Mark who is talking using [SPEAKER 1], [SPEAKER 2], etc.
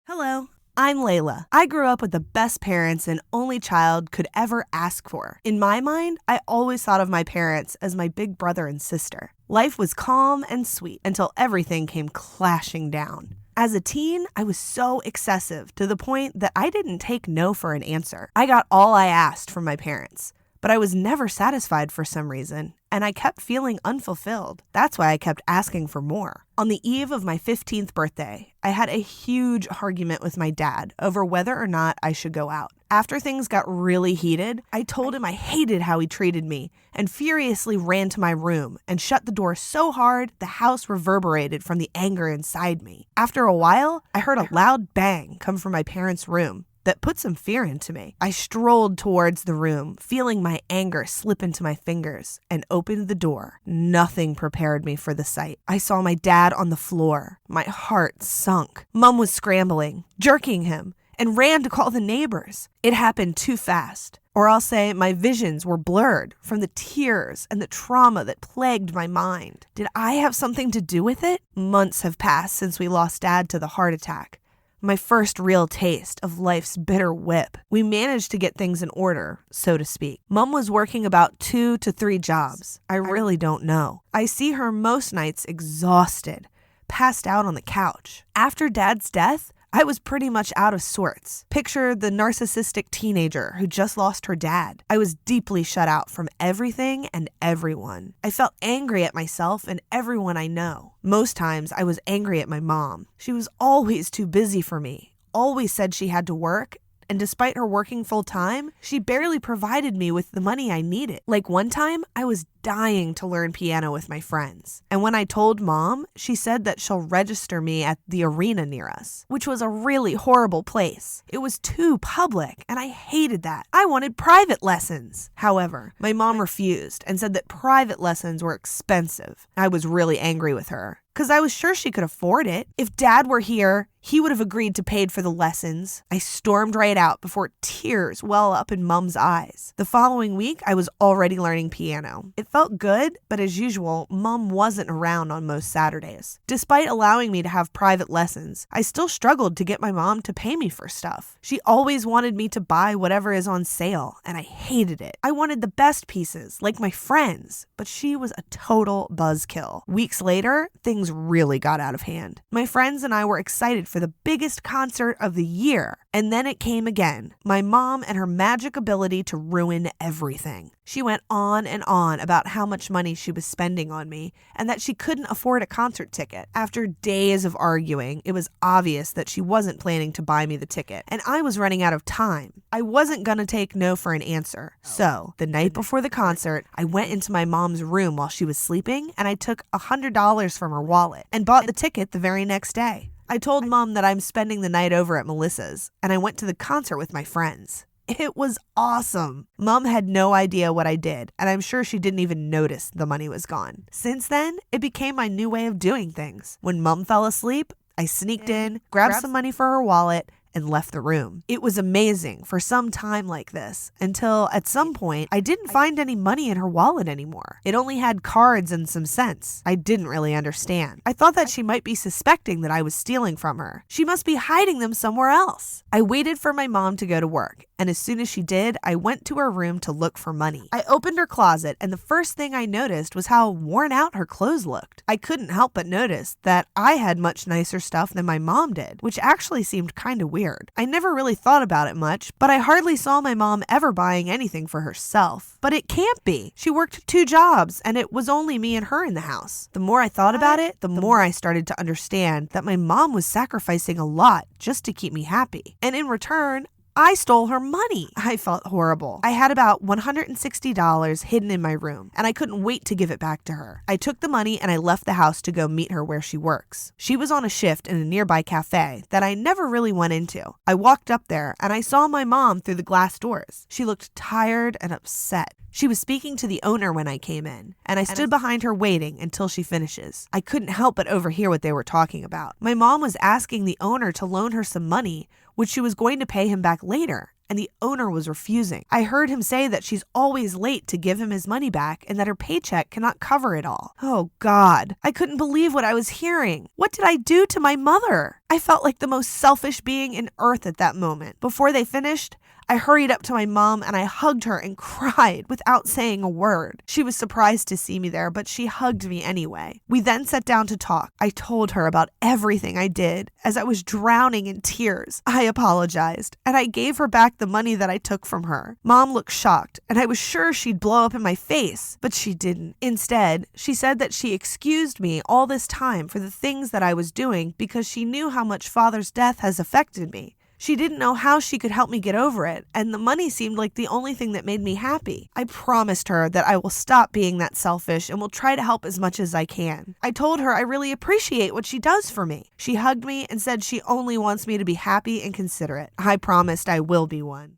[SPEAKER 1] Hello, I'm Layla. I grew up with the best parents an only child could ever ask for. In my mind, I always thought of my parents as my big brother and sister. Life was calm and sweet until everything came clashing down. As a teen, I was so excessive to the point that I didn't take no for an answer. I got all I asked from my parents, but I was never satisfied for some reason, and I kept feeling unfulfilled. That's why I kept asking for more. On the eve of my 15th birthday, I had a huge argument with my dad over whether or not I should go out. After things got really heated, I told him I hated how he treated me and furiously ran to my room and shut the door so hard the house reverberated from the anger inside me. After a while, I heard a loud bang come from my parents' room that put some fear into me. I strolled towards the room, feeling my anger slip into my fingers, and opened the door. Nothing prepared me for the sight. I saw my dad on the floor. My heart sunk. Mom was scrambling, jerking him, and ran to call the neighbors. It happened too fast. Or I'll say my visions were blurred from the tears and the trauma that plagued my mind. Did I have something to do with it? Months have passed since we lost Dad to the heart attack. My first real taste of life's bitter whip. We managed to get things in order, so to speak. Mom was working about 2 to 3 jobs. I really don't know. I see her most nights exhausted, passed out on the couch. After Dad's death, I was pretty much out of sorts. Picture the narcissistic teenager who just lost her dad. I was deeply shut out from everything and everyone. I felt angry at myself and everyone I know. Most times I was angry at my mom. She was always too busy for me, always said she had to work, and despite her working full time, she barely provided me with the money I needed. Like one time, I was dying to learn piano with my friends. And when I told Mom, she said that she'll register me at the arena near us, which was a really horrible place. It was too public, and I hated that. I wanted private lessons. However, my mom refused and said that private lessons were expensive. I was really angry with her, because I was sure she could afford it. If Dad were here, he would have agreed to pay for the lessons. I stormed right out before tears well up in Mom's eyes. The following week, I was already learning piano. It felt good, but as usual, Mom wasn't around on most Saturdays. Despite allowing me to have private lessons, I still struggled to get my mom to pay me for stuff. She always wanted me to buy whatever is on sale, and I hated it. I wanted the best pieces, like my friends, but she was a total buzzkill. Weeks later, things really got out of hand. My friends and I were excited for the biggest concert of the year, and then it came again. My mom and her magic ability to ruin everything. She went on and on about how much money she was spending on me and that she couldn't afford a concert ticket. After days of arguing, it was obvious that she wasn't planning to buy me the ticket, and I was running out of time. I wasn't gonna take no for an answer. So, the night before the concert, I went into my mom's room while she was sleeping, and I took $100 from her wallet and bought the ticket the very next day. I told Mom that I'm spending the night over at Melissa's, and I went to the concert with my friends. It was awesome. Mom had no idea what I did, and I'm sure she didn't even notice the money was gone. Since then, it became my new way of doing things. When Mom fell asleep, I sneaked in, grabbed some money for her wallet, and left the room. It was amazing for some time like this, until at some point, I didn't find any money in her wallet anymore. It only had cards and some cents. I didn't really understand. I thought that she might be suspecting that I was stealing from her. She must be hiding them somewhere else. I waited for my mom to go to work, and as soon as she did, I went to her room to look for money. I opened her closet, and the first thing I noticed was how worn out her clothes looked. I couldn't help but notice that I had much nicer stuff than my mom did, which actually seemed kind of weird. I never really thought about it much, but I hardly saw my mom ever buying anything for herself. But it can't be. She worked 2 jobs, and it was only me and her in the house. The more I thought about it, the more I started to understand that my mom was sacrificing a lot just to keep me happy. And in return, I stole her money. I felt horrible. I had about $160 hidden in my room, and I couldn't wait to give it back to her. I took the money and I left the house to go meet her where she works. She was on a shift in a nearby cafe that I never really went into. I walked up there and I saw my mom through the glass doors. She looked tired and upset. She was speaking to the owner when I came in, and I stood behind her waiting until she finishes. I couldn't help but overhear what they were talking about. My mom was asking the owner to loan her some money, which she was going to pay him back later, and the owner was refusing. I heard him say that she's always late to give him his money back and that her paycheck cannot cover it all. Oh God, I couldn't believe what I was hearing. What did I do to my mother? I felt like the most selfish being in earth at that moment. Before they finished, I hurried up to my mom and I hugged her and cried without saying a word. She was surprised to see me there, but she hugged me anyway. We then sat down to talk. I told her about everything I did as I was drowning in tears. I apologized, and I gave her back the money that I took from her. Mom looked shocked, and I was sure she'd blow up in my face, but she didn't. Instead, she said that she excused me all this time for the things that I was doing because she knew how much Father's death has affected me. She didn't know how she could help me get over it, and the money seemed like the only thing that made me happy. I promised her that I will stop being that selfish and will try to help as much as I can. I told her I really appreciate what she does for me. She hugged me and said she only wants me to be happy and considerate. I promised I will be one.